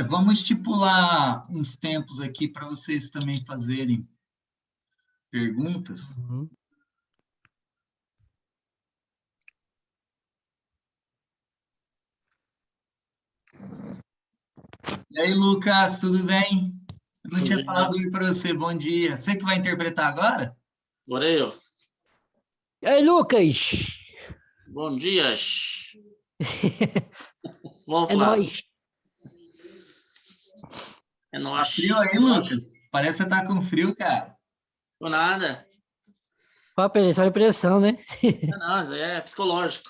Vamos estipular uns tempos aqui para vocês também fazerem perguntas. Uhum. E aí, Lucas, tudo bem? Eu não Bom tinha dia. falado oi para você, bom dia. Você que vai interpretar agora? Bora aí, ó. E aí, Lucas? Bom dia. Vamos É lá. nóis. É Tá nóis. frio aí, Lucas? Parece que você tá com frio, cara. Tô nada. Papo é só impressão, né? É nóis, é psicológico.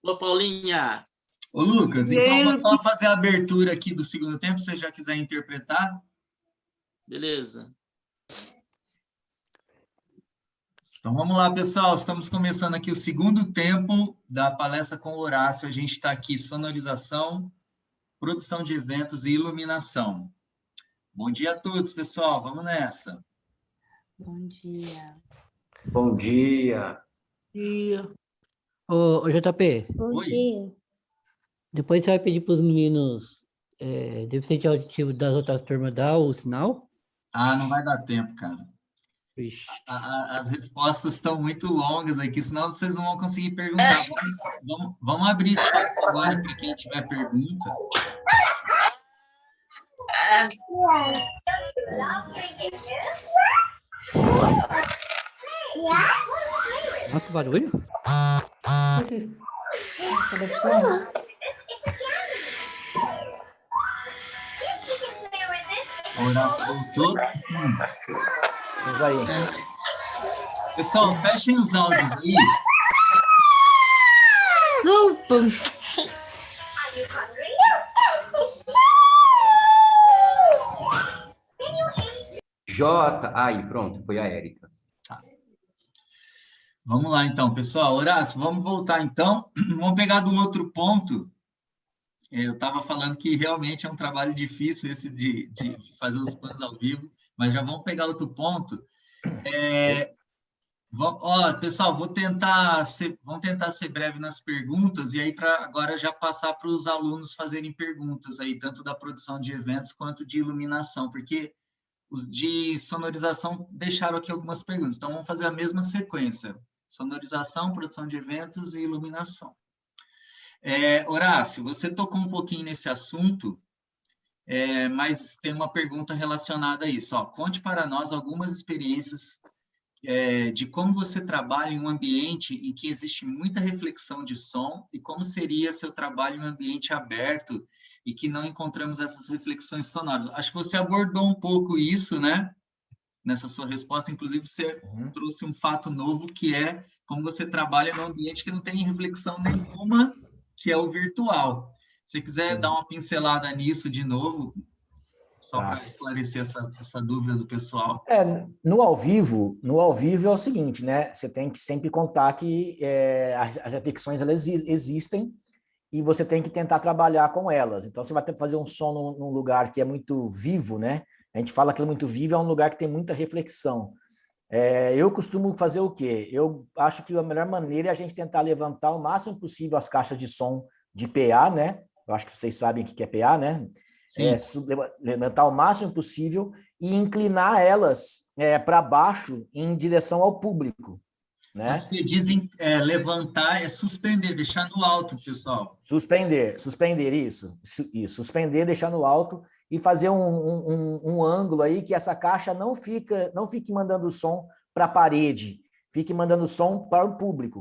Ô, Paulinha. Ô, Lucas, E então aí, vou só fazer a abertura aqui do segundo tempo, se você já quiser interpretar. Beleza. Então vamos lá, pessoal. Estamos começando aqui o segundo tempo da palestra com o Horácio. A gente está aqui sonorização, produção de eventos e iluminação. Bom dia a todos, pessoal. Vamos nessa. Bom dia. Bom dia. Ô, JP, bom Oi. dia. depois você vai pedir para os meninos deficiente auditivo das outras turmas dar o sinal? Ah, não vai dar tempo, cara. Ixi. As respostas estão muito longas aqui, senão vocês não vão conseguir perguntar. Vamos abrir espaço agora para quem tiver pergunta. Nossa, que barulho. O Horácio voltou. Vamos aí. Pessoal, fechem os áudios aí. Aí, pronto, foi a Érica. Vamos lá, então, pessoal. Horácio, vamos voltar, então. Vamos pegar de um outro ponto. Eu estava falando que realmente é um trabalho difícil esse de fazer os planos ao vivo, mas já vamos pegar outro ponto. Pessoal, vamos tentar ser breve nas perguntas, e aí para agora já passar para os alunos fazerem perguntas aí, tanto da produção de eventos quanto de iluminação, porque os de sonorização deixaram aqui algumas perguntas, então vamos fazer a mesma sequência: sonorização, produção de eventos e iluminação. Horácio, você tocou um pouquinho nesse assunto, mas tem uma pergunta relacionada a isso. Conte para nós algumas experiências de como você trabalha em um ambiente em que existe muita reflexão de som e como seria seu trabalho em um ambiente aberto e que não encontramos essas reflexões sonoras. Acho que você abordou um pouco isso, né? Nessa sua resposta, inclusive você trouxe um fato novo, que é como você trabalha num ambiente que não tem reflexão nenhuma, que é o virtual. Se você quiser dar uma pincelada nisso de novo, só para esclarecer essa dúvida do pessoal. No ao vivo é o seguinte, né? Você tem que sempre contar que as reflexões elas existem e você tem que tentar trabalhar com elas. Então, você vai ter que fazer um som num lugar que é muito vivo, né? A gente fala que é muito vivo, é um lugar que tem muita reflexão. Eu costumo fazer o quê? Eu acho que a melhor maneira é a gente tentar levantar o máximo possível as caixas de som de PA, né? Eu acho que vocês sabem o que é PA, né? Levantar o máximo possível e inclinar elas para baixo em direção ao público, né? Quando você diz levantar, é suspender, deixar no alto, pessoal. Suspender, isso, suspender, deixar no alto e fazer um ângulo aí que essa caixa não fique mandando som para a parede, fique mandando som para o público,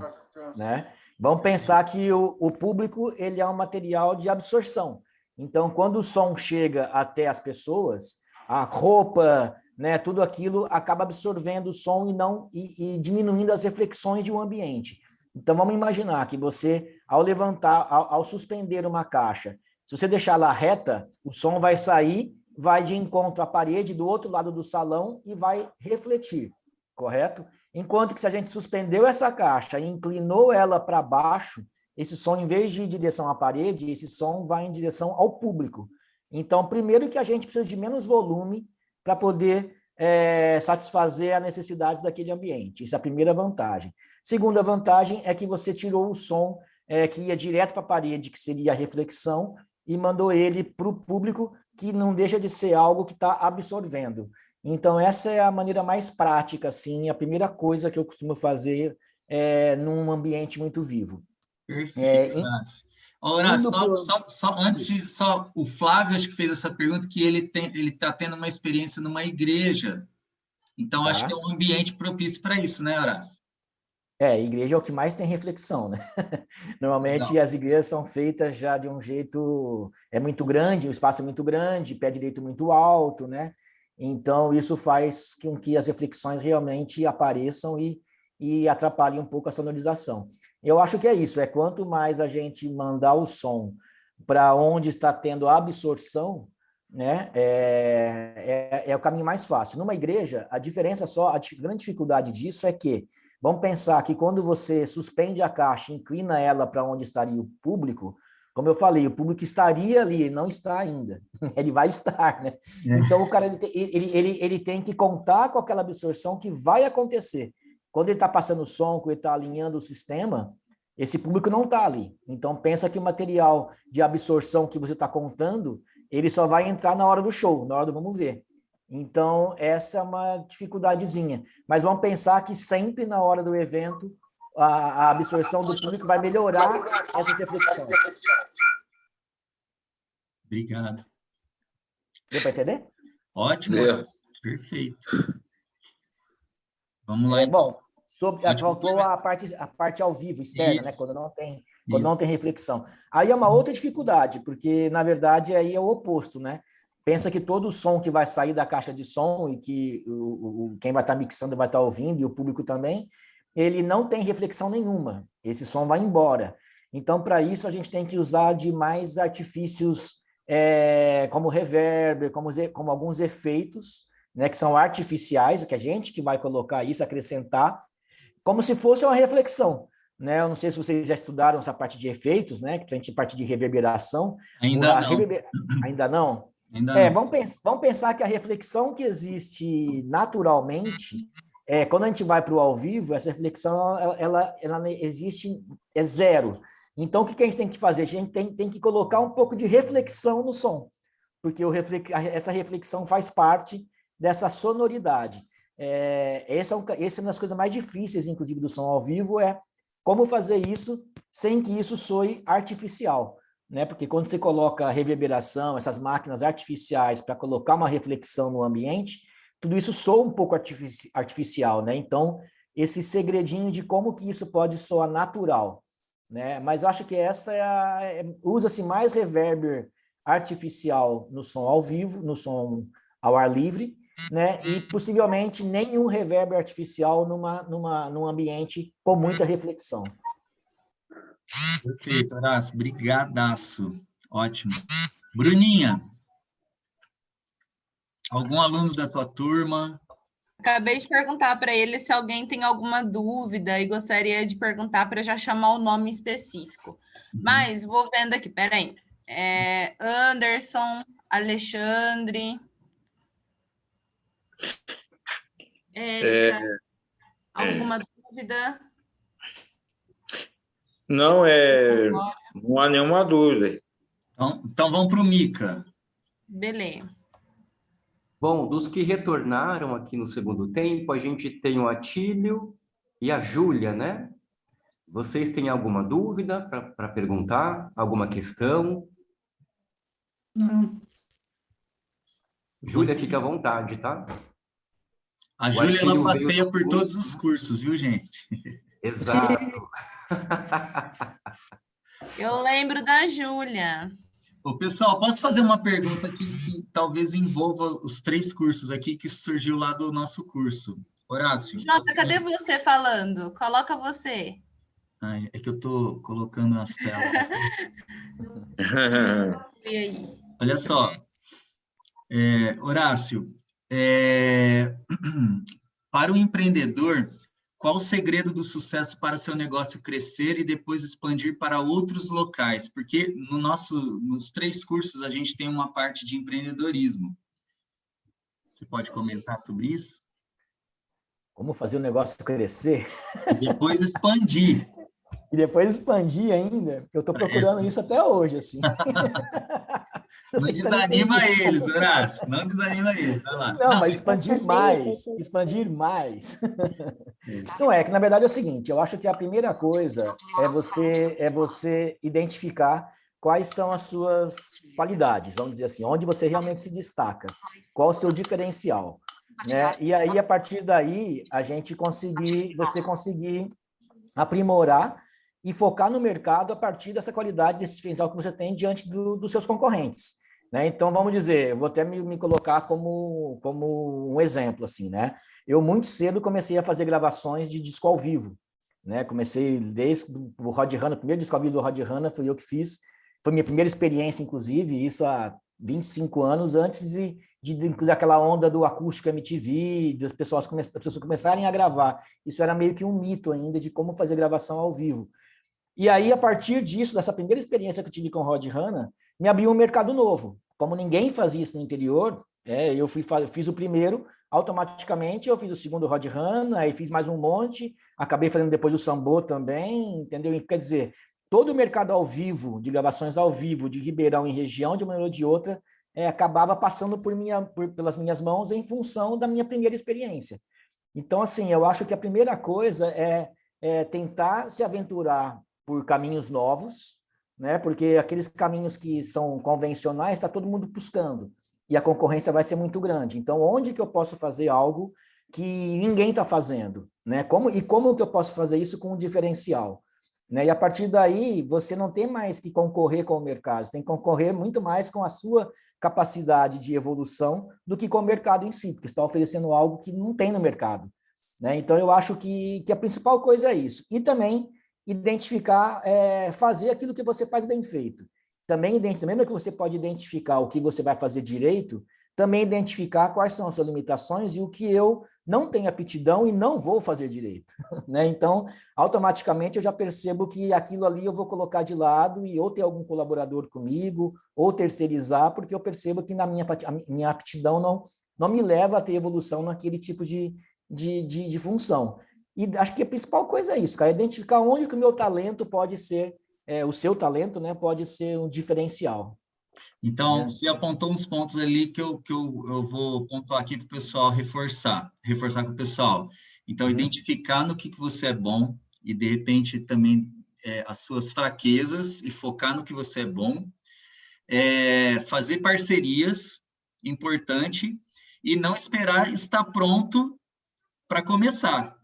né? Vamos pensar que o público ele é um material de absorção. Então, quando o som chega até as pessoas, a roupa, né, tudo aquilo acaba absorvendo o som e diminuindo as reflexões de um ambiente. Então, vamos imaginar que você, ao levantar, ao suspender uma caixa, se você deixar ela reta, o som vai sair, vai de encontro à parede do outro lado do salão e vai refletir, correto? Enquanto que se a gente suspendeu essa caixa e inclinou ela para baixo, esse som, em vez de ir em direção à parede, esse som vai em direção ao público. Então, primeiro que a gente precisa de menos volume para poder satisfazer a necessidade daquele ambiente. Isso é a primeira vantagem. Segunda vantagem é que você tirou o som que ia direto para a parede, que seria a reflexão, e mandou ele para o público, que não deixa de ser algo que está absorvendo. Então, essa é a maneira mais prática, assim, a primeira coisa que eu costumo fazer num ambiente muito vivo. Perfeito, Horácio. Horácio, Indo pro... antes de o Flávio acho que fez essa pergunta, que ele está tendo uma experiência numa igreja. Então, acho que é um ambiente propício para isso, né, Horácio? Igreja é o que mais tem reflexão, né? Normalmente as igrejas são feitas já de um jeito muito grande, o espaço é muito grande, pé direito muito alto, né? Então isso faz com que as reflexões realmente apareçam e atrapalhem um pouco a sonorização. Eu acho que é isso, quanto mais a gente mandar o som para onde está tendo a absorção, né? É o caminho mais fácil. Numa igreja, a grande dificuldade disso é que vamos pensar que quando você suspende a caixa, inclina ela para onde estaria o público, como eu falei, o público estaria ali, não está ainda. Ele vai estar, né? Então, o cara ele tem que contar com aquela absorção que vai acontecer. Quando ele está passando o som, quando ele está alinhando o sistema, esse público não está ali. Então, pensa que o material de absorção que você está contando, ele só vai entrar na hora do show, na hora do vamos ver. Então, essa é uma dificuldadezinha. Mas vamos pensar que sempre na hora do evento, a absorção do público vai melhorar essas reflexões. Obrigado. Deu para entender? Ótimo, perfeito. Vamos lá. Bom, faltou a parte ao vivo, externa, né? Quando não tem reflexão. Aí é uma outra dificuldade, porque, na verdade, aí é o oposto, né? Pensa que todo o som que vai sair da caixa de som e que quem vai estar mixando vai estar ouvindo, e o público também, ele não tem reflexão nenhuma. Esse som vai embora. Então, para isso, a gente tem que usar de mais artifícios como reverb, como alguns efeitos, né, que são artificiais, que a gente que vai colocar isso, acrescentar, como se fosse uma reflexão. Né? Eu não sei se vocês já estudaram essa parte de efeitos, né? Que a gente parte de reverberação. Ainda não. Ainda não? Vamos pensar que a reflexão que existe naturalmente, quando a gente vai para o ao vivo, essa reflexão ela existe, zero. Então, o que a gente tem que fazer? A gente tem que colocar um pouco de reflexão no som, porque essa reflexão faz parte dessa sonoridade. Essa é uma das coisas mais difíceis, inclusive, do som ao vivo, como fazer isso sem que isso soe artificial. Né? Porque quando você coloca reverberação, essas máquinas artificiais para colocar uma reflexão no ambiente, tudo isso soa um pouco artificial, né? Então, esse segredinho de como que isso pode soar natural, né? Mas acho que essa usa-se mais reverber artificial no som ao vivo, no som ao ar livre, né? E possivelmente nenhum reverber artificial num ambiente com muita reflexão. Perfeito, Horácio. Brigadaço. Ótimo. Bruninha, algum aluno da tua turma? Acabei de perguntar para ele se alguém tem alguma dúvida e gostaria de perguntar para já chamar o nome específico. Mas vou vendo aqui, peraí. Anderson, Alexandre, Érica, alguma dúvida? Não, não há nenhuma dúvida. Então vamos para o Mica. Beleza. Bom, dos que retornaram aqui no segundo tempo, a gente tem o Atílio e a Júlia, né? Vocês têm alguma dúvida para perguntar? Alguma questão? Não. Júlia, fica à vontade, tá? A Júlia, ela passeia por todos os cursos, viu, gente? Exato. Eu lembro da Júlia. Ô, pessoal, posso fazer uma pergunta aqui que talvez envolva os 3 cursos aqui que surgiu lá do nosso curso. Horácio. Jota, cadê você falando? Coloca você. É que eu estou colocando as telas. E aí? Olha só. Horácio, para o empreendedor, qual o segredo do sucesso para seu negócio crescer e depois expandir para outros locais? Porque nos 3 cursos a gente tem uma parte de empreendedorismo. Você pode comentar sobre isso? Como fazer o negócio crescer? E depois expandir. E depois expandir ainda. Eu estou procurando isso até hoje, assim. Não desanima eles, Horácio. Não desanima eles. Vai lá. Não, mas expandir mais. Expandir mais. Não é, que na verdade é o seguinte, eu acho que a primeira coisa é você identificar quais são as suas qualidades, vamos dizer assim, onde você realmente se destaca, qual o seu diferencial, né? E aí, a partir daí, você conseguir aprimorar e focar no mercado a partir dessa qualidade, desse diferencial que você tem diante dos seus concorrentes, né? Então, vamos dizer, eu vou até me colocar como um exemplo, assim, né? Eu muito cedo comecei a fazer gravações de disco ao vivo, né? Comecei desde o Rod Hanna, o primeiro disco ao vivo do Rod Hanna fui eu que fiz, foi minha primeira experiência, inclusive, isso há 25 anos, antes daquela onda do acústico MTV, das pessoas começarem a gravar. Isso era meio que um mito ainda de como fazer gravação ao vivo. E aí, a partir disso, dessa primeira experiência que eu tive com o Rod Hanna, me abriu um mercado novo. Como ninguém fazia isso no interior, eu fiz o primeiro, automaticamente eu fiz o segundo Rod Hanna, aí fiz mais um monte, acabei fazendo depois o Sambô também, entendeu? E, quer dizer, todo o mercado ao vivo, de gravações ao vivo, de Ribeirão em região, de uma maneira ou de outra, acabava passando pelas minhas mãos em função da minha primeira experiência. Então, assim, eu acho que a primeira coisa é tentar se aventurar por caminhos novos, né? Porque aqueles caminhos que são convencionais está todo mundo buscando e a concorrência vai ser muito grande. Então, onde que eu posso fazer algo que ninguém está fazendo, né? Como que eu posso fazer isso com um diferencial, né? E a partir daí você não tem mais que concorrer com o mercado, você tem que concorrer muito mais com a sua capacidade de evolução do que com o mercado em si, porque você está oferecendo algo que não tem no mercado, né? Então, eu acho que a principal coisa é isso. E também identificar, fazer aquilo que você faz bem feito. Também, mesmo que você pode identificar o que você vai fazer direito, também identificar quais são as suas limitações e o que eu não tenho aptidão e não vou fazer direito, né? Então, automaticamente eu já percebo que aquilo ali eu vou colocar de lado e ou ter algum colaborador comigo, ou terceirizar, porque eu percebo que a minha aptidão não me leva a ter evolução naquele tipo de função. E acho que a principal coisa é isso, cara, identificar onde que o meu talento pode ser, o seu talento, né, pode ser um diferencial. Então, você apontou uns pontos ali que eu vou pontuar aqui para o pessoal reforçar com o pessoal. Então, identificar no que você é bom e, de repente, também as suas fraquezas e focar no que você é bom. Fazer parcerias, importante, e não esperar estar pronto para começar.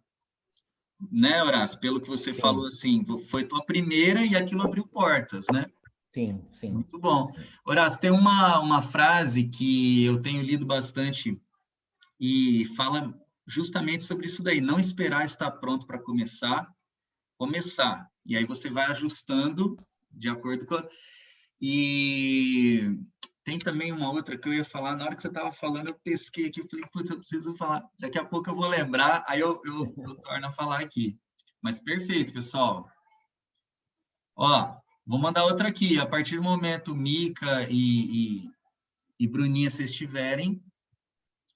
Né, Horácio? Pelo que você falou, assim, foi tua primeira e aquilo abriu portas, né? Sim, sim. Muito bom. Horácio, tem uma frase que eu tenho lido bastante e fala justamente sobre isso daí, não esperar estar pronto para começar. E aí você vai ajustando de acordo com... E tem também uma outra que eu ia falar, na hora que você estava falando, eu pesquei aqui, eu falei, putz, eu preciso falar. Daqui a pouco eu vou lembrar, aí eu torno a falar aqui. Mas perfeito, pessoal. Ó, vou mandar outra aqui. A partir do momento, Mica e Bruninha, se estiverem,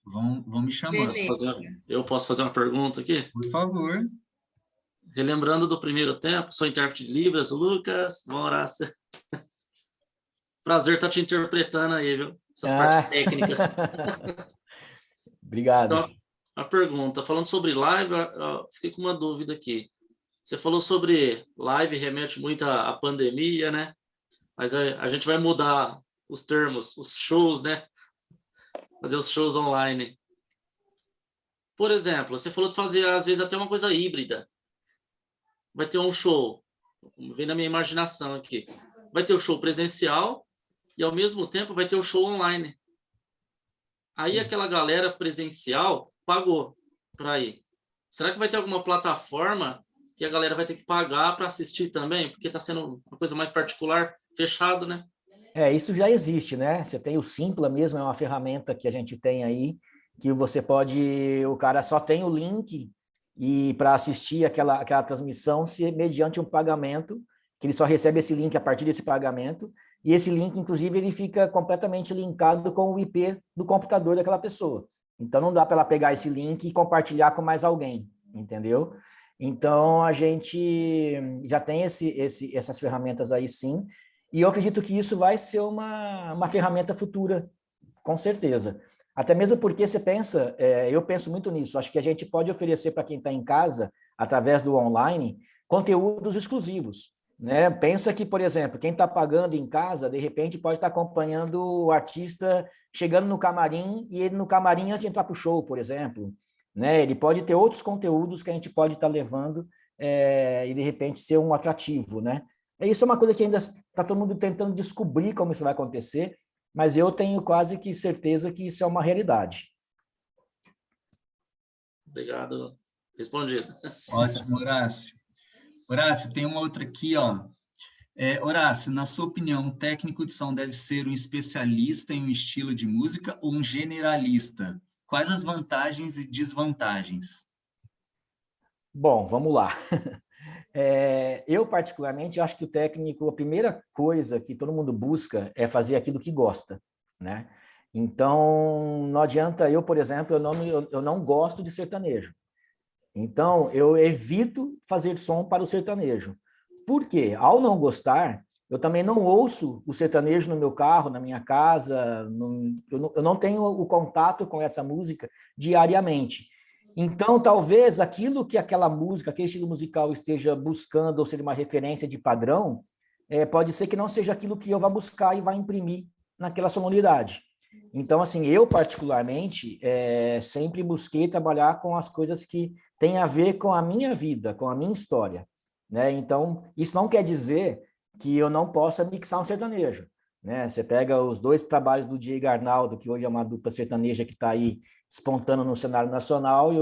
vão me chamando. Eu posso fazer uma pergunta aqui? Por favor. Relembrando do primeiro tempo, sou intérprete de Libras, o Lucas, vamos orar. Prazer estar te interpretando aí, viu? Essas partes técnicas. Obrigado. Então, a pergunta, falando sobre live, eu fiquei com uma dúvida aqui. Você falou sobre live, remete muito à pandemia, né? Mas a gente vai mudar os termos, os shows, né? Fazer os shows online. Por exemplo, você falou de fazer, às vezes, até uma coisa híbrida. Vai ter um show, vem na minha imaginação aqui, vai ter o show presencial e, ao mesmo tempo, vai ter o show online. Aí, aquela galera presencial pagou para ir. Será que vai ter alguma plataforma que a galera vai ter que pagar para assistir também? Porque está sendo uma coisa mais particular, fechado, né? Isso já existe, né? Você tem o Simpla mesmo, é uma ferramenta que a gente tem aí, que você pode... O cara só tem o link e para assistir aquela transmissão mediante um pagamento, que ele só recebe esse link a partir desse pagamento, e esse link, inclusive, ele fica completamente linkado com o IP do computador daquela pessoa. Então, não dá para ela pegar esse link e compartilhar com mais alguém, entendeu? Então, a gente já tem essas ferramentas aí, sim, e eu acredito que isso vai ser uma ferramenta futura, com certeza. Até mesmo porque você pensa, eu penso muito nisso, acho que a gente pode oferecer para quem está em casa, através do online, conteúdos exclusivos, né? Pensa que, por exemplo, quem está pagando em casa, de repente pode estar acompanhando o artista chegando no camarim, e ele no camarim antes de entrar para o show, por exemplo, né? Ele pode ter outros conteúdos que a gente pode estar levando e, de repente, ser um atrativo, né? Isso é uma coisa que ainda está todo mundo tentando descobrir como isso vai acontecer, mas eu tenho quase que certeza que isso é uma realidade. Obrigado. Respondido. Ótimo, Horácio. Horácio, tem uma outra aqui, ó. Horácio, na sua opinião, um técnico de som deve ser um especialista em um estilo de música ou um generalista? Quais as vantagens e desvantagens? Bom, vamos lá. Eu, particularmente, acho que o técnico, a primeira coisa que todo mundo busca é fazer aquilo que gosta, né? Então, não adianta eu, por exemplo, eu não gosto de sertanejo. Então, eu evito fazer som para o sertanejo. Por quê? Ao não gostar, eu também não ouço o sertanejo no meu carro, na minha casa, eu não tenho o contato com essa música diariamente. Então, talvez aquilo que aquela música, aquele estilo musical esteja buscando, ou seja, uma referência de padrão, pode ser que não seja aquilo que eu vá buscar e vá imprimir naquela sonoridade. Então, assim, eu particularmente sempre busquei trabalhar com as coisas que têm a ver com a minha vida, com a minha história, né? Então, isso não quer dizer que eu não possa mixar um sertanejo, né? Você pega os dois trabalhos do Diego Arnaldo, que hoje é uma dupla sertaneja que está aí despontando no cenário nacional, e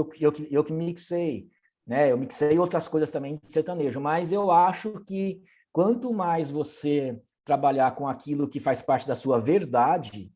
eu que mixei, né? Eu mixei outras coisas também de sertanejo, mas eu acho que quanto mais você trabalhar com aquilo que faz parte da sua verdade,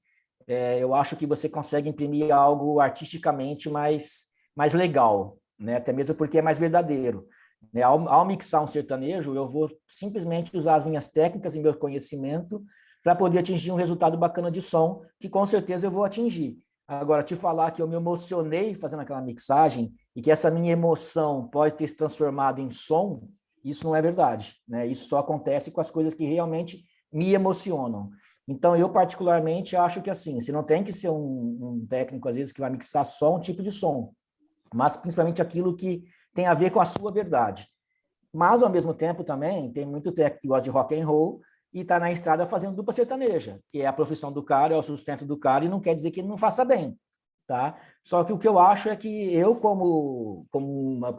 eu acho que você consegue imprimir algo artisticamente mais legal, né? Até mesmo porque é mais verdadeiro. Né? Ao mixar um sertanejo, eu vou simplesmente usar as minhas técnicas e meu conhecimento para poder atingir um resultado bacana de som, que com certeza eu vou atingir. Agora, te falar que eu me emocionei fazendo aquela mixagem e que essa minha emoção pode ter se transformado em som, isso não é verdade, né? Isso só acontece com as coisas que realmente me emocionam. Então, eu particularmente acho que assim, você não tem que ser um técnico, às vezes, que vai mixar só um tipo de som, mas principalmente aquilo que tem a ver com a sua verdade. Mas, ao mesmo tempo, também, tem muito técnico que gosta de rock and roll e está na estrada fazendo dupla sertaneja, que é a profissão do cara, é o sustento do cara, e não quer dizer que ele não faça bem, tá? Só que o que eu acho é que eu,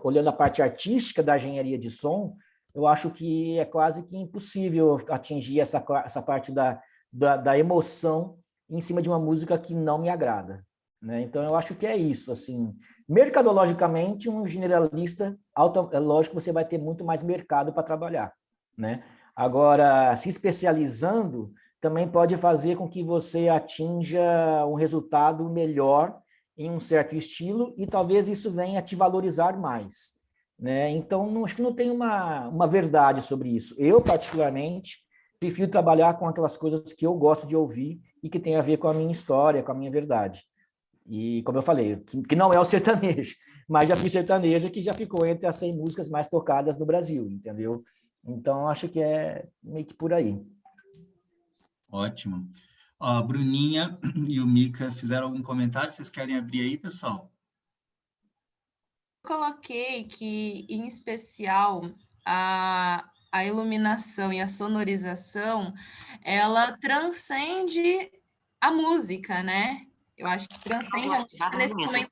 olhando a parte artística da engenharia de som, eu acho que é quase que impossível atingir essa parte da emoção em cima de uma música que não me agrada, né? Então, eu acho que é isso, assim. Mercadologicamente, um generalista, é lógico que você vai ter muito mais mercado para trabalhar, né? Agora, se especializando, também pode fazer com que você atinja um resultado melhor em um certo estilo e talvez isso venha a te valorizar mais, né? Então, acho que não tem uma verdade sobre isso. Eu, particularmente, prefiro trabalhar com aquelas coisas que eu gosto de ouvir e que tem a ver com a minha história, com a minha verdade. E, como eu falei, que não é o sertanejo, mas já fiz sertanejo que já ficou entre as 100 músicas mais tocadas no Brasil, entendeu? Então, acho que é meio que por aí. Ótimo. Ó, a Bruninha e o Mica fizeram algum comentário? Vocês querem abrir aí, pessoal? Coloquei que, em especial, a iluminação e a sonorização, ela transcende a música, né? Eu acho que transcende a música nesse momento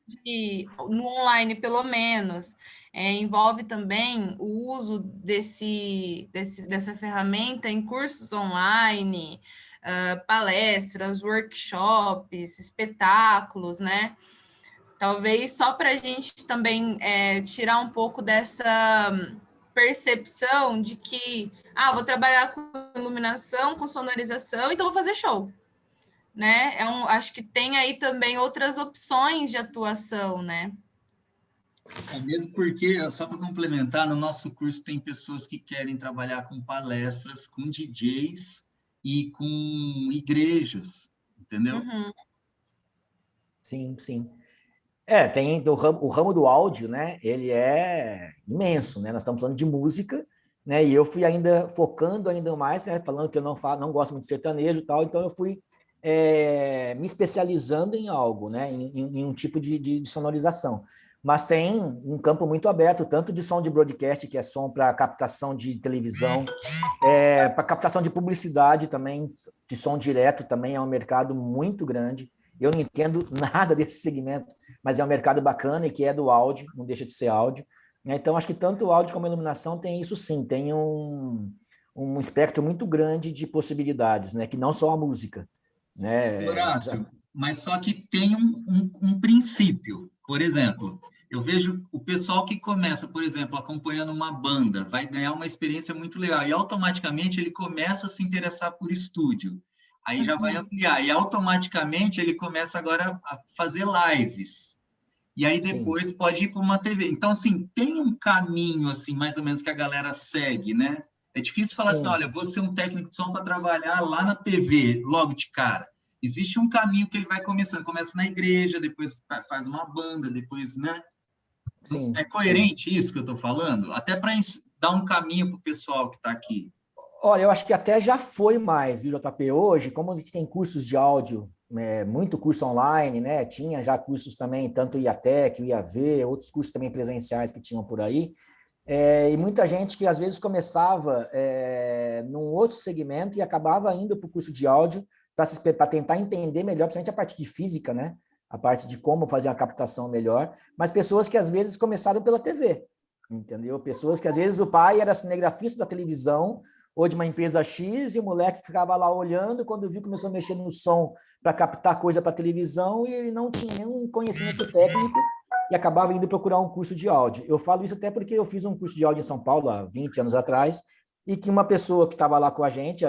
no online, pelo menos. Envolve também o uso dessa ferramenta em cursos online, palestras, workshops, espetáculos, né? Talvez só para a gente também tirar um pouco dessa percepção de que, vou trabalhar com iluminação, com sonorização, então vou fazer show, né? Acho que tem aí também outras opções de atuação, né? Mesmo porque, só para complementar, no nosso curso tem pessoas que querem trabalhar com palestras, com DJs e com igrejas, entendeu? Uhum. Sim, sim. Tem o ramo do áudio, né? Ele é imenso, né? Nós estamos falando de música, né? E eu fui ainda focando ainda mais, né? Falando que eu não gosto muito de sertanejo e tal, então eu fui me especializando em algo, né? Em um tipo de sonorização. Mas tem um campo muito aberto, tanto de som de broadcast, que é som para captação de televisão, para captação de publicidade também, de som direto também é um mercado muito grande. Eu não entendo nada desse segmento, mas é um mercado bacana e que é do áudio, não deixa de ser áudio. Então, acho que tanto o áudio como a iluminação tem isso sim, tem um espectro muito grande de possibilidades, né? Que não só a música. Né? Horácio, mas só que tem um princípio. Por exemplo, eu vejo o pessoal que começa, por exemplo, acompanhando uma banda, vai ganhar uma experiência muito legal, e automaticamente ele começa a se interessar por estúdio. Aí já vai ampliar, e automaticamente ele começa agora a fazer lives. E aí depois Sim. pode ir para uma TV. Então, assim, tem um caminho, assim, mais ou menos, que a galera segue, né? É difícil falar assim, Sim. olha, vou ser um técnico de som para trabalhar lá na TV, logo de cara. Existe um caminho que ele vai começando. Começa na igreja, depois faz uma banda, depois, né? Sim, É coerente isso que eu estou falando? Até para dar um caminho para o pessoal que está aqui. Olha, eu acho que até já foi mais, viu, JP? Hoje, como a gente tem cursos de áudio, muito curso online, né? Tinha já cursos também, tanto o IATEC, o IAV, outros cursos também presenciais que tinham por aí. E muita gente que às vezes começava num outro segmento e acabava indo para o curso de áudio para tentar entender melhor, principalmente a parte de física, né? A parte de como fazer a captação melhor, mas pessoas que às vezes começaram pela TV, entendeu? Pessoas que às vezes o pai era cinegrafista da televisão ou de uma empresa X e o moleque ficava lá olhando, quando viu, começou a mexer no som para captar coisa para televisão e ele não tinha nenhum conhecimento técnico e acabava indo procurar um curso de áudio. Eu falo isso até porque eu fiz um curso de áudio em São Paulo há 20 anos atrás e que uma pessoa que estava lá com a gente,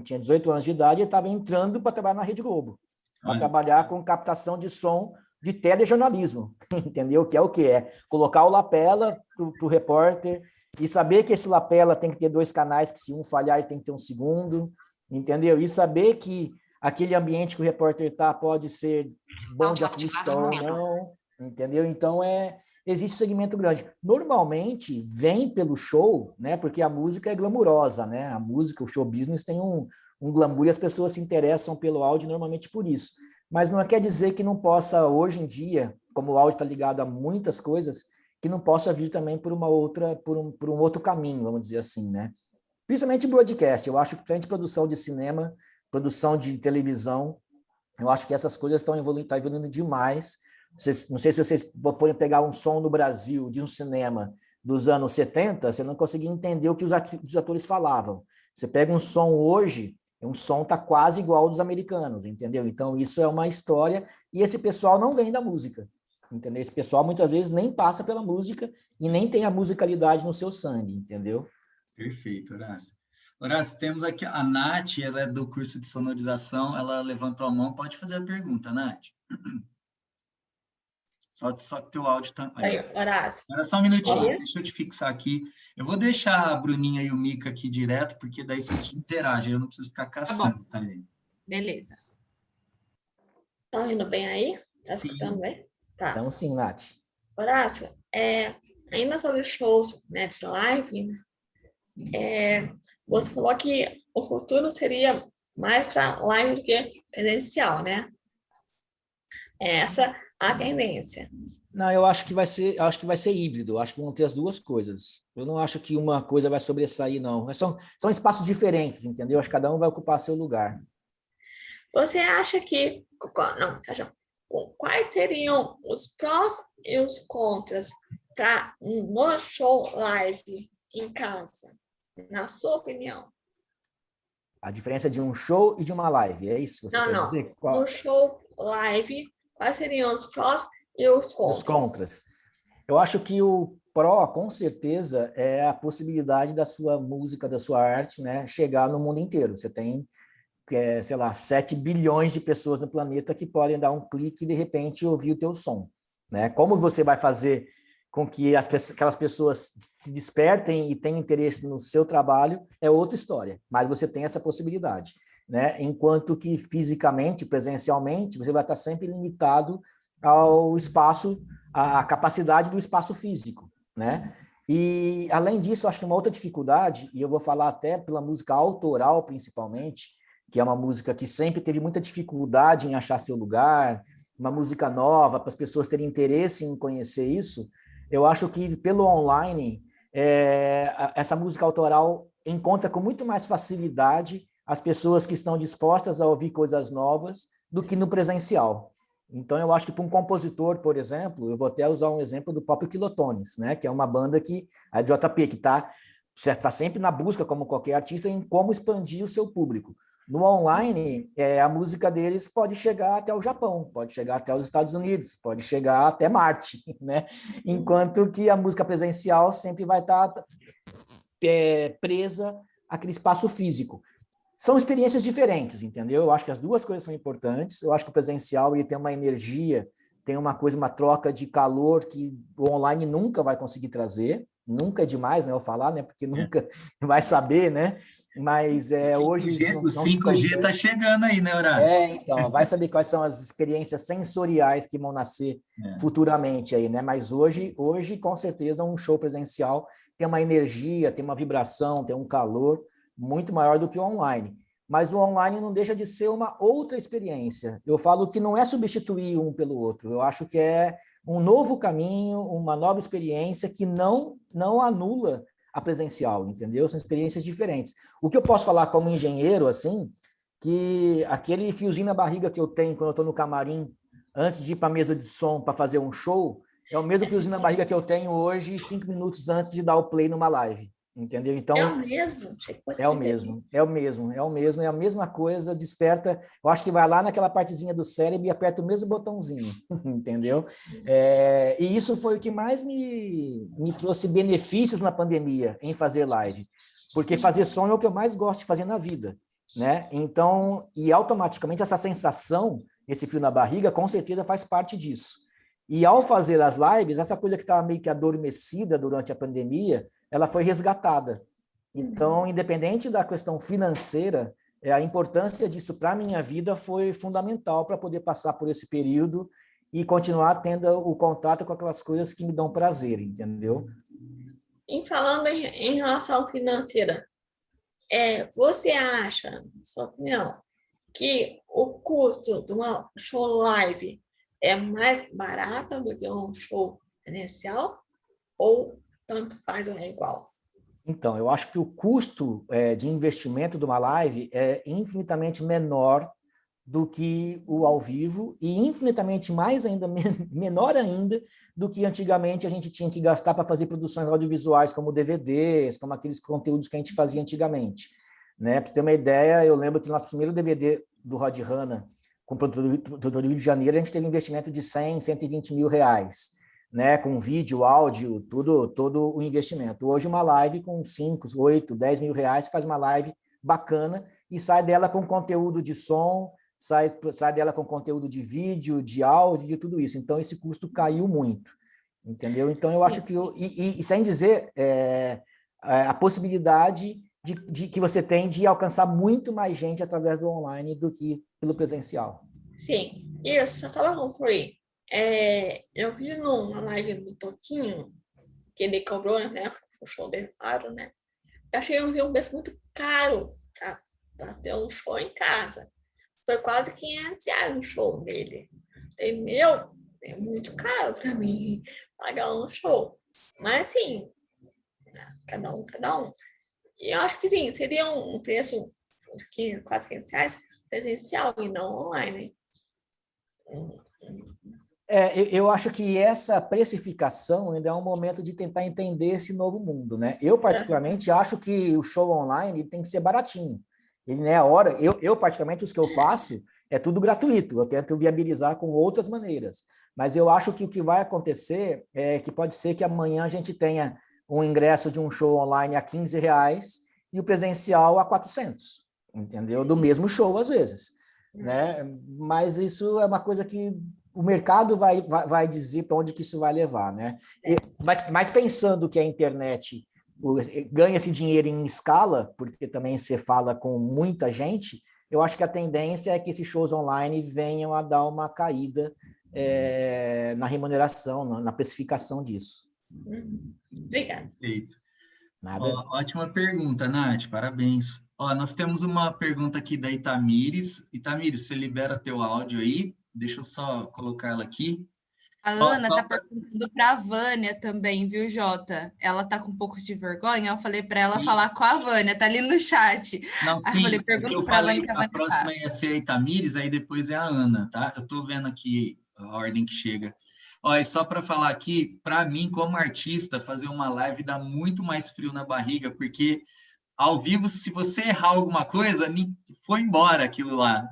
tinha 18 anos de idade, estava entrando para trabalhar na Rede Globo, para trabalhar com captação de som de telejornalismo, entendeu? Que é o que é? Colocar o lapela para o repórter e saber que esse lapela tem que ter 2 canais, que se um falhar ele tem que ter um segundo, entendeu? E saber que aquele ambiente que o repórter está pode ser bom de acústica ou não, entendeu? Então, existe um segmento grande. Normalmente, vem pelo show, né? Porque a música é glamurosa, né? A música, o show business tem um glamour e as pessoas se interessam pelo áudio normalmente por isso. Mas não quer dizer que não possa, hoje em dia, como o áudio está ligado a muitas coisas, que não possa vir também por um outro caminho, vamos dizer assim, né? Principalmente broadcast. Eu acho que frente produção de cinema, produção de televisão, eu acho que essas coisas estão evoluindo demais. Não sei se vocês podem pegar um som no Brasil de um cinema dos anos 70, você não conseguia entender o que os atores falavam. Você pega um som hoje, um som está quase igual ao dos americanos, entendeu? Então, isso é uma história, e esse pessoal não vem da música, entendeu? Esse pessoal, muitas vezes, nem passa pela música e nem tem a musicalidade no seu sangue, entendeu? Perfeito, Horácio. Horácio, temos aqui a Nath, ela é do curso de sonorização, ela levantou a mão, pode fazer a pergunta, Nath. Só que teu áudio está... Oi, Horácio. Espera só um minutinho, deixa eu te fixar aqui. Eu vou deixar a Bruninha e o Mica aqui direto, porque daí vocês interagem, eu não preciso ficar caçando, tá, gente? Beleza. Estão indo bem aí? Tá escutando bem? Tá. Então, sim, Nath. Horácio, ainda sobre shows, né, de live, você falou que o futuro seria mais para live do que presencial, né? Essa é a tendência. Não, eu acho que vai ser híbrido, acho que vão ter as duas coisas. Eu não acho que uma coisa vai sobressair, não. São espaços diferentes, entendeu? Acho que cada um vai ocupar seu lugar. Você acha que... Não, quais seriam os prós e os contras para no show live em casa, na sua opinião? A diferença de um show e de uma live, é isso que você quer dizer? No show live, quais seriam os prós e os contras? Os contras. Eu acho que o pró, com certeza, é a possibilidade da sua música, da sua arte, né, chegar no mundo inteiro. Você tem, sei lá, 7 bilhões de pessoas no planeta que podem dar um clique e, de repente, ouvir o teu som, né? Como você vai fazer com que aquelas pessoas se despertem e tenham interesse no seu trabalho é outra história, mas você tem essa possibilidade, né? Enquanto que fisicamente, presencialmente, você vai estar sempre limitado ao espaço, à capacidade do espaço físico, né? E, além disso, acho que uma outra dificuldade, e eu vou falar até pela música autoral, principalmente, que é uma música que sempre teve muita dificuldade em achar seu lugar, uma música nova, para as pessoas terem interesse em conhecer isso, eu acho que pelo online, essa música autoral encontra com muito mais facilidade as pessoas que estão dispostas a ouvir coisas novas do que no presencial. Então, eu acho que para um compositor, por exemplo, eu vou até usar um exemplo do próprio Kilotones, né, que é uma banda a JP, que está sempre na busca, como qualquer artista, em como expandir o seu público. No online, a música deles pode chegar até o Japão, pode chegar até os Estados Unidos, pode chegar até Marte, né? Enquanto que a música presencial sempre vai estar presa àquele espaço físico. São experiências diferentes, entendeu? Eu acho que as duas coisas são importantes. Eu acho que o presencial ele tem uma energia, tem uma troca de calor que o online nunca vai conseguir trazer. Nunca é demais, né, eu falar, né? Porque nunca vai saber, né? Mas hoje o 5G está chegando aí, né, Horácio? Então, vai saber quais são as experiências sensoriais que vão nascer futuramente aí, né? Mas hoje, com certeza, um show presencial tem uma energia, tem uma vibração, tem um calor muito maior do que o online. Mas o online não deixa de ser uma outra experiência. Eu falo que não é substituir um pelo outro. Eu acho que é um novo caminho, uma nova experiência que não anula a presencial, entendeu? São experiências diferentes. O que eu posso falar como engenheiro, assim, que aquele fiozinho na barriga que eu tenho quando eu estou no camarim, antes de ir para a mesa de som para fazer um show, é o mesmo fiozinho na barriga que eu tenho hoje, 5 minutos antes de dar o play numa live. Entendeu? Então, é o mesmo. É a mesma coisa, desperta, eu acho que vai lá naquela partezinha do cérebro e aperta o mesmo botãozinho, entendeu? E isso foi o que mais me trouxe benefícios na pandemia, em fazer live, porque fazer som é o que eu mais gosto de fazer na vida, né? Então, e automaticamente essa sensação, esse frio na barriga, com certeza faz parte disso. E ao fazer as lives, essa coisa que estava meio que adormecida durante a pandemia, ela foi resgatada. Então, independente da questão financeira, a importância disso para a minha vida foi fundamental para poder passar por esse período e continuar tendo o contato com aquelas coisas que me dão prazer, entendeu? E falando em relação financeira, você acha, na sua opinião, que o custo de uma show live é mais barata do que um show presencial? Ou tanto faz ou é igual? Então, eu acho que o custo de investimento de uma live é infinitamente menor do que o ao vivo e infinitamente mais ainda, menor ainda do que antigamente a gente tinha que gastar para fazer produções audiovisuais como DVDs, como aqueles conteúdos que a gente fazia antigamente. Né? Para ter uma ideia, eu lembro que no nosso primeiro DVD do Rod Hanna, com o produtor do Rio de Janeiro, a gente teve um investimento de 100, 120 mil reais. Né, com vídeo, áudio, todo o investimento. Hoje uma live com 5, 8, 10 mil reais, faz uma live bacana e sai dela com conteúdo de som, sai dela com conteúdo de vídeo, de áudio, de tudo isso. Então, esse custo caiu muito, entendeu? Então, eu acho que... E sem dizer a possibilidade de que você tem de alcançar muito mais gente através do online do que pelo presencial. Sim, isso, só para concluir. Eu vi numa live do Toquinho, que ele cobrou, né, o show dele, claro, né? Eu achei um preço muito caro para ter um show em casa. Foi quase 500 reais o show dele. Entendeu? É muito caro para mim pagar um show. Mas, assim, cada um. E eu acho que, sim, seria um preço de quase 500 reais presencial e não online. Eu acho que essa precificação ainda é um momento de tentar entender esse novo mundo, né? Eu, particularmente, acho que o show online tem que ser baratinho. Ele, né, eu, particularmente, os que eu faço é tudo gratuito. Eu tento viabilizar com outras maneiras. Mas eu acho que o que vai acontecer é que pode ser que amanhã a gente tenha um ingresso de um show online a 15 reais e o presencial a 400, entendeu? Do mesmo show, às vezes. Né? Mas isso é uma coisa que o mercado vai dizer para onde que isso vai levar, né? Mas pensando que a internet ganha esse dinheiro em escala, porque também você fala com muita gente, eu acho que a tendência é que esses shows online venham a dar uma caída na remuneração, na precificação disso. Obrigada. Perfeito. Nada. Ó, ótima pergunta, Nath, parabéns. Ó, nós temos uma pergunta aqui da Itamires. Itamires, você libera teu áudio aí? Deixa eu só colocar ela aqui. A Ó, Ana só tá pra- perguntando para a Vânia também, viu, Jota? Ela tá com um pouco de vergonha. Eu falei para ela Sim. falar com a Vânia, tá ali no chat. Não, Aí eu falei, sim, é que eu pergunta para a Vânia falei que a a Vânia próxima tá. ia ser a Itamires, aí depois é a Ana, tá? Eu tô vendo aqui a ordem que chega. Ó, e só para falar aqui, para mim, como artista, fazer uma live dá muito mais frio na barriga, porque ao vivo, se você errar alguma coisa, foi embora aquilo lá.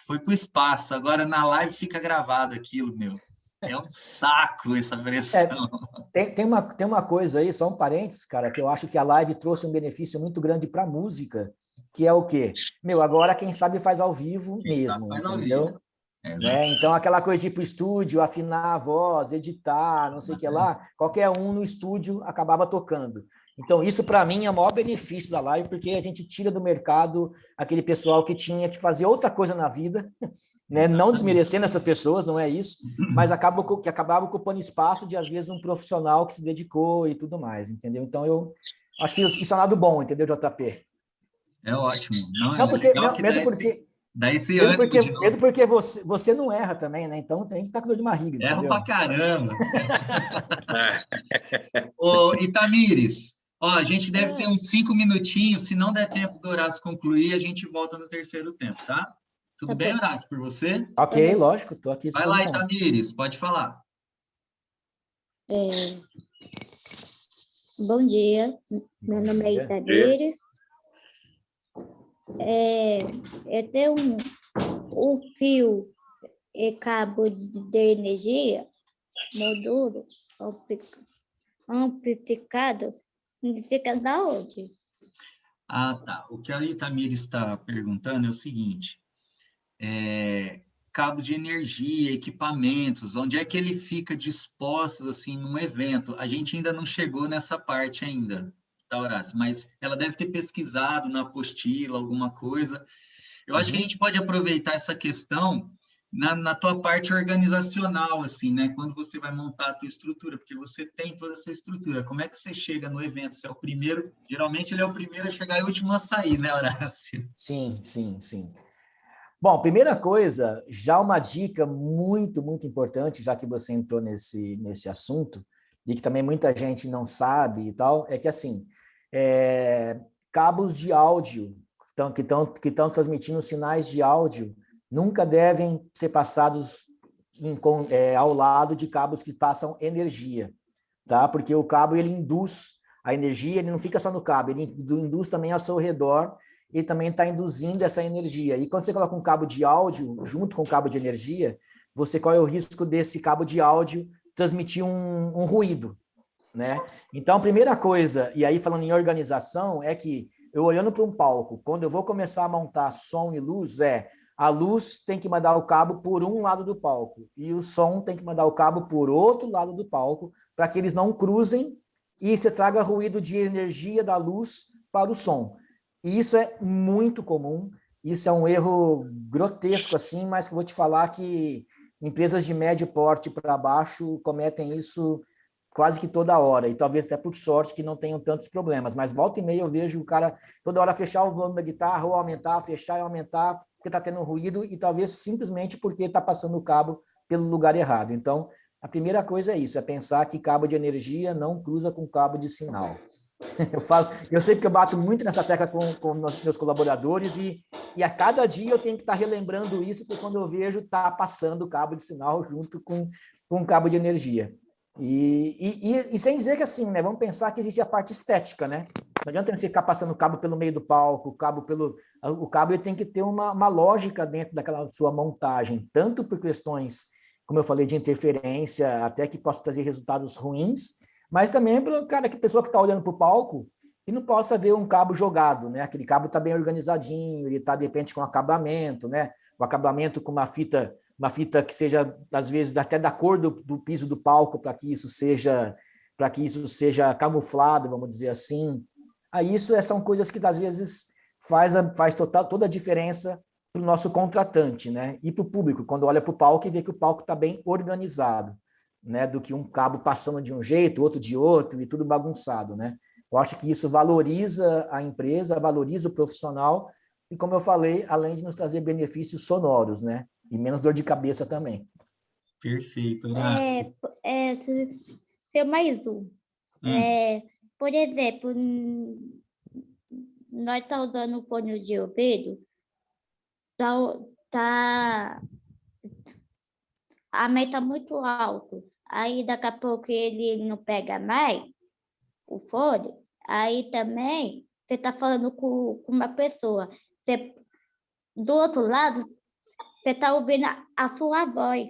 Foi pro espaço. Agora na live fica gravado aquilo, meu. É um saco essa pressão. Tem uma coisa aí, só um parênteses, cara, que eu acho que a live trouxe um benefício muito grande para a música, que é o quê? Meu, agora quem sabe faz ao vivo Quem sabe mesmo, faz ao entendeu? vivo. É, Né? Então, aquela coisa de ir para o estúdio, afinar a voz, editar, não sei o que lá, qualquer um no estúdio acabava tocando. Então, isso para mim é o maior benefício da live, porque a gente tira do mercado aquele pessoal que tinha que fazer outra coisa na vida, né? Não desmerecendo essas pessoas, não é isso, mas que acabava ocupando espaço de, às vezes, um profissional que se dedicou e tudo mais, entendeu? Então, eu acho que isso é um lado bom, entendeu, JP? É ótimo. Não, é Não, porque, legal não, que mesmo esse ânimo de novo. mesmo porque você não erra também, né? Então tem que estar com dor de barriga, Erro entendeu? pra caramba. Ô, Itamires, ó, a gente deve ter uns 5 minutinhos. Se não der tempo do Horácio concluir, a gente volta no terceiro tempo, tá? Tudo Tá bem, bom. Horácio, por você? Ok, lógico, estou aqui à Vai lá, disposição. Itamires, pode falar. Bom dia, meu nome é dia. Itamires. Eu tenho um fio e cabo de energia, módulo amplificado, fica da onde? Ah, tá. O que a Itamires está perguntando é o seguinte: cabo de energia, equipamentos, onde é que ele fica disposto assim num evento? A gente ainda não chegou nessa parte ainda, tá, Horácio? Mas ela deve ter pesquisado na apostila alguma coisa. Eu acho que a gente pode aproveitar essa questão na tua parte organizacional, assim, né? Quando você vai montar a tua estrutura, porque você tem toda essa estrutura. Como é que você chega no evento? Você é o primeiro, geralmente ele é o primeiro a chegar e o último a sair, né, Horácio? Sim, sim, sim. Bom, primeira coisa, já uma dica muito, muito importante, já que você entrou nesse assunto, e que também muita gente não sabe e tal, é que, assim, cabos de áudio que estão transmitindo sinais de áudio nunca devem ser passados ao lado de cabos que passam energia, tá? Porque o cabo, ele induz a energia, ele não fica só no cabo, ele induz também ao seu redor, e também está induzindo essa energia. E quando você coloca um cabo de áudio junto com o cabo de energia, você corre o risco desse cabo de áudio transmitir um ruído, né? Então, a primeira coisa, e aí falando em organização, é que eu olhando para um palco, quando eu vou começar a montar som e luz, a luz tem que mandar o cabo por um lado do palco e o som tem que mandar o cabo por outro lado do palco, para que eles não cruzem e você traga ruído de energia da luz para o som. E isso é muito comum, isso é um erro grotesco, assim, mas que eu vou te falar que empresas de médio porte para baixo cometem isso quase que toda hora, e talvez até por sorte que não tenham tantos problemas, mas volta e meia eu vejo o cara toda hora fechar o volume da guitarra ou aumentar, fechar e aumentar, porque está tendo ruído e talvez simplesmente porque está passando o cabo pelo lugar errado. Então, a primeira coisa é isso, é pensar que cabo de energia não cruza com cabo de sinal. Eu sei porque eu bato muito nessa tecla com meus colaboradores e a cada dia eu tenho que estar relembrando isso, porque quando eu vejo, está passando o cabo de sinal junto com o cabo de energia. E sem dizer que assim, né? Vamos pensar que existe a parte estética, né? Não adianta você ficar passando o cabo pelo meio do palco, o cabo ele tem que ter uma lógica dentro daquela sua montagem, tanto por questões, como eu falei, de interferência, até que possa trazer resultados ruins, mas também para que a pessoa que está olhando para o palco e não possa ver um cabo jogado, né? Aquele cabo está bem organizadinho, ele está, de repente, com acabamento, né? O acabamento com uma fita que seja, às vezes, até da cor do piso do palco, para que isso seja camuflado, vamos dizer assim. Aí isso são coisas que, às vezes, faz toda a diferença para o nosso contratante, né? E para o público, quando olha para o palco e vê que o palco está bem organizado, né? Do que um cabo passando de um jeito, outro de outro e tudo bagunçado, né? Eu acho que isso valoriza a empresa, valoriza o profissional e, como eu falei, além de nos trazer benefícios sonoros, né? E menos dor de cabeça também. Perfeito, Horácio. Seu mais um. Por exemplo, nós estamos usando o fone de ouvido, a meta está muito alto. Aí, daqui a pouco, ele não pega mais o fone. Aí, também, você está falando com uma pessoa. Do outro lado, você está ouvindo a sua voz.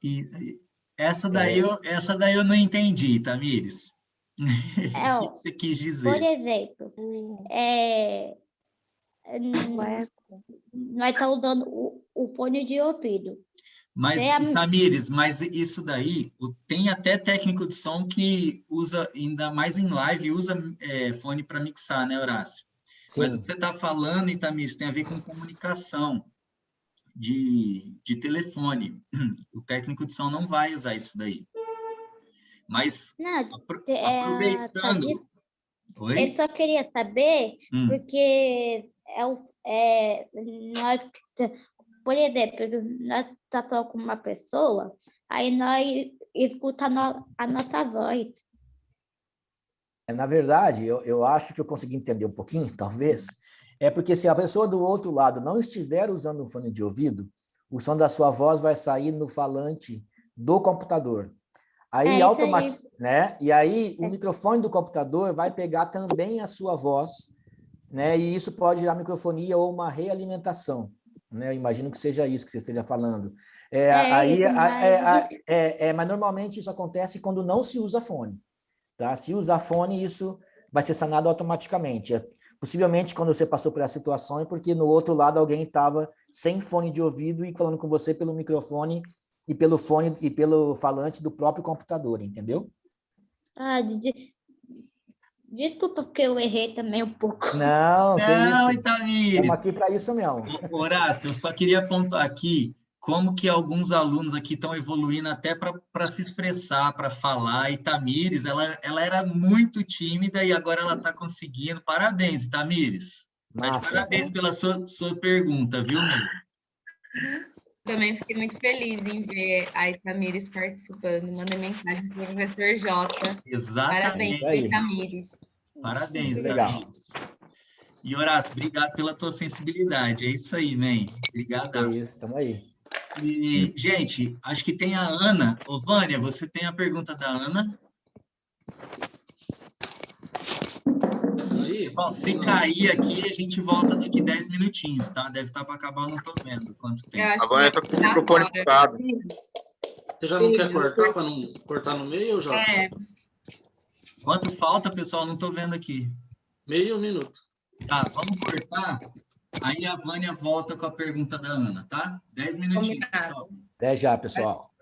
E essa daí eu não entendi, Tamires. O que você quis Por dizer? exemplo, nós estamos usando o fone de ouvido. Mas, Tamires, mas isso daí, tem até técnico de som que usa, ainda mais em live, usa fone para mixar, né, Horácio? Sim. Mas o que você está falando, Tamires, tem a ver com comunicação de telefone. O técnico de som não vai usar isso daí. Mas, aproveitando... Oi? Eu só queria saber, porque nós, por exemplo, nós estamos falando com uma pessoa, aí nós escutamos a nossa voz. Na verdade, eu acho que eu consegui entender um pouquinho, talvez, é porque se a pessoa do outro lado não estiver usando um fone de ouvido, o som da sua voz vai sair no falante do computador. Aí, né? E aí, o microfone do computador vai pegar também a sua voz, né? E isso pode gerar microfonia ou uma realimentação, né? Eu imagino que seja isso que você esteja falando. Mas normalmente isso acontece quando não se usa fone, tá? Se usar fone, isso vai ser sanado automaticamente. Possivelmente, quando você passou por essa situação, é porque no outro lado alguém estava sem fone de ouvido e falando com você pelo microfone e pelo fone e pelo falante do próprio computador, entendeu? Desculpa porque eu errei também um pouco. Não, que isso. Itamires. Estamos aqui para isso mesmo. Horácio, eu só queria pontuar aqui como que alguns alunos aqui estão evoluindo até para se expressar, para falar. Itamires, ela era muito tímida e agora ela está conseguindo. Parabéns, Itamires. Parabéns pela sua pergunta, viu, meu? Também fiquei muito feliz em ver a Itamires participando. Mandei mensagem para o professor Jota. Exatamente. Parabéns, Itamires. Parabéns, Itamires. E, Horácio, obrigado pela tua sensibilidade. É isso aí, man. Obrigado. É isso, estamos aí. E, gente, acho que tem a Ana. Ô, Vânia, você tem a pergunta da Ana? Pessoal, se cair aqui, a gente volta daqui 10 minutinhos, tá? Deve estar para acabar, eu não estou vendo quanto tempo. Agora está com o microfone mutado. Você já não quer cortar para não cortar no meio, Jota? Quanto falta, pessoal? Não estou vendo aqui. Meio minuto. Tá, vamos cortar. Aí a Vânia volta com a pergunta da Ana, tá? 10 minutinhos, pessoal. Até já, pessoal.